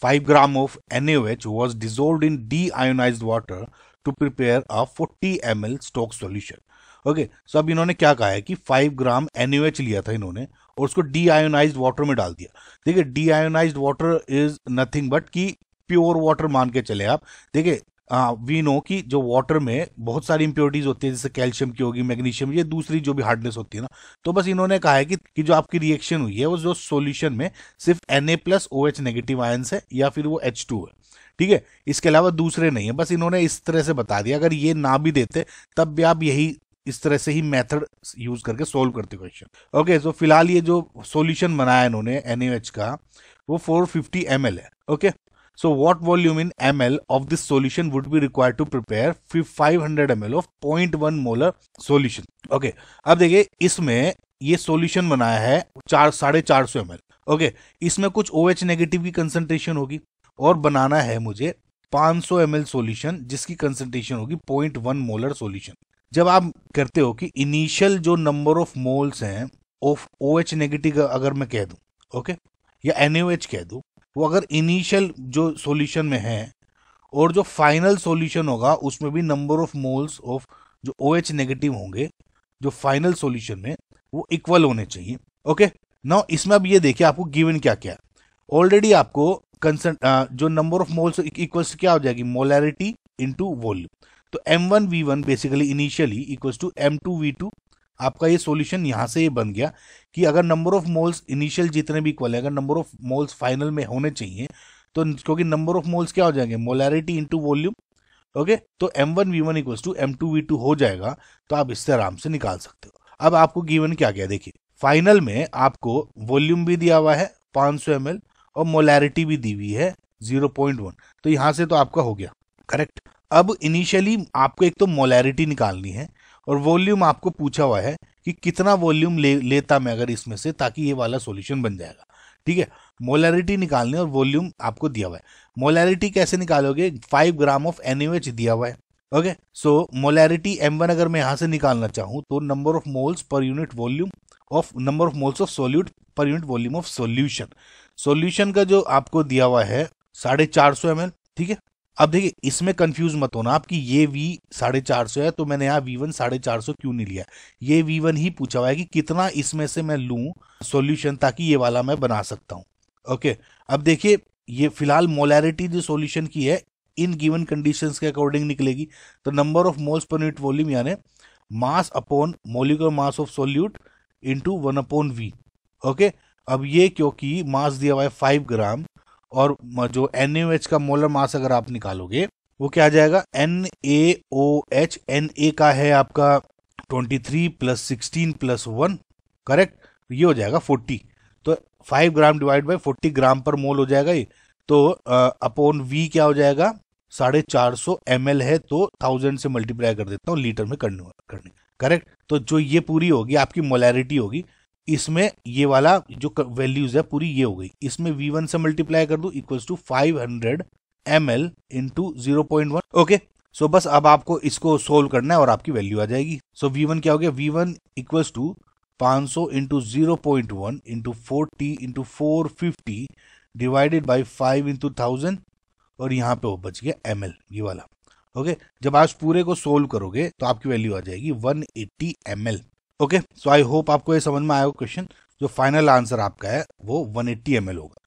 5 gram of NaOH was dissolved in deionized water to prepare a 40 ml stock solution. Okay, सो अब इन्होंने क्या कहा है कि 5 ग्राम NaOH लिया था इन्होंने और उसको डीआयोनाइज्ड वाटर में डाल दिया। देखिए, deionised water is nothing but कि प्योर वाटर मान के चले आप। देखिए, वी नो कि जो वाटर में बहुत सारी इंप्योरिटीज होती है, जैसे कैल्शियम की होगी, मैग्नीशियम, ये दूसरी जो भी हार्डनेस होती है ना, तो बस इन्होंने कहा है कि जो आपकी रिएक्शन हुई है वो जो सॉल्यूशन में सिर्फ Na+OH नेगेटिव आयंस है या फिर वो H2 है, ठीक है, इसके अलावा दूसरे नहीं है। बस इन्होंने इस तरह से बता दिया। अगर ये ना भी देते तब भी आप यही इस तरह से ही मेथड यूज करके सोल्व करते क्वेश्चन। ओके, सो फिलहाल ये जो सॉल्यूशन बनाया इन्होंने NaOH का वो 450 ml है। Okay, so what volume in ml of this solution would be required to prepare 500 ml of 0.1 molar solution? Okay, अब देखिए इसमें ये सॉल्यूशन बनाया है 450 ml। ओके, इसमें कुछ OH नेगेटिव की कंसंट्रेशन होगी और बनाना है मुझे 500 ml सॉल्यूशन जिसकी कंसंट्रेशन होगी 0.1 मोलर सॉल्यूशन। जब आप करते हो कि इनिशियल जो नंबर ऑफ मोल्स हैं ऑफ OH नेगेटिव अगर मैं कह दूं, ओके, या NaOH कह दूं, वो अगर इनिशियल जो सॉल्यूशन में है और जो फाइनल सॉल्यूशन होगा उसमें भी नंबर ऑफ मोल्स ऑफ जो OH नेगेटिव होंगे जो फाइनल सॉल्यूशन में वो इक्वल होने चाहिए। ओके, नाउ इसमें अब ये देखिए आपको गिवन क्या क्या है। ऑलरेडी आपको जो नंबर ऑफ मोल्स इक्वल्स क्या हो जाएगी, मोलैरिटी इनटू वॉल्यूम। तो M1V1 basically initially equals to M2V2। आपका ये सॉल्यूशन यहां से ये बन गया कि अगर नंबर ऑफ मोल्स इनिशियल जितने भी इक्वल है, अगर नंबर ऑफ मोल्स फाइनल में होने चाहिए तो क्योंकि नंबर ऑफ मोल्स क्या हो जाएंगे, मोलैरिटी इनटू वॉल्यूम। ओके, तो M1V1 इक्वल्स टू M2V2 हो जाएगा। तो आप इससे आराम से निकाल सकते हो। अब आपको गिवन क्या गया, देखिए फाइनल में आपको वॉल्यूम भी दिया हुआ है 500 ml और मोलैरिटी भी दी हुई है 0.1। तो यहां से तो आपका हो गया करेक्ट। अब इनिशियली आपको एक तो मोलैरिटी निकालनी है और वॉल्यूम आपको पूछा हुआ है कि कितना वॉल्यूम लेता मैं अगर इसमें से, ताकि ये वाला सॉल्यूशन बन जाएगा। ठीक है, मोलैरिटी निकालनी और वॉल्यूम आपको दिया हुआ है। मोलैरिटी कैसे निकालोगे, 5 ग्राम ऑफ NaOH दिया हुआ है। ओके, सो मोलैरिटी M1 अगर मैं यहां से निकालना चाहूं तो number of moles per unit volume of number of moles of solute पर unit volume of solution. Solution का जो आपको दिया हुआ है 450 ml। ठीक है, अब देखिए इसमें कंफ्यूज मत होना आप कि ये V 450 है तो मैंने यहाँ V1 450 क्यों नहीं लिया। ये V1 ही पूछा हुआ है कि कितना इसमें से मैं लूं सॉल्यूशन ताकि ये वाला मैं बना सकता हूं। ओके, अब देखिए ये फिलहाल मोलैरिटी जो सॉल्यूशन की है इन गिवन कंडीशंस के अकॉर्डिंग निकलेगी। तो number of moles per unit volume यानी mass upon molecular mass of solute into 1/V। Okay, अब ये क्योंकि मास दिया हुआ है 5 ग्राम और जो NaOH का मोलर मास अगर आप निकालोगे वो क्या आ जाएगा, NaOH, Na का है आपका 23 + 16 + 1 करेक्ट, ये हो जाएगा 40। तो 5 ग्राम डिवाइड बाय 40 ग्राम पर मोल हो जाएगा ये। तो अपॉन V क्या हो जाएगा, 450 ml है तो 1000 से मल्टीप्लाई कर देता हूँ लीटर में करने करेक्ट। तो जो ये पूरी होगी आपकी मोलैरिटी होगी, इसमें ये वाला जो वैल्यूज है पूरी ये हो गई, इसमें V1 से मल्टीप्लाई कर दूं equals to 500 ml into 0.1। Okay, so बस अब आपको इसको सोल्व करना है और आपकी वैल्यू आ जाएगी। सो V1 क्या हो गया, V1 equals to 500 into 0.1 into 40 into 450 divided by 5 into 1000 और यहाँ पे वो बच गया ml ये वाला। ओके, जब आप पूरे को सोल्व करोगे तो आपकी वैल्यू आ जाएगी 180 ml। Okay, so I hope आपको ये समझ में आया क्वेश्चन। जो फाइनल आंसर आपका है वो 180 ml होगा।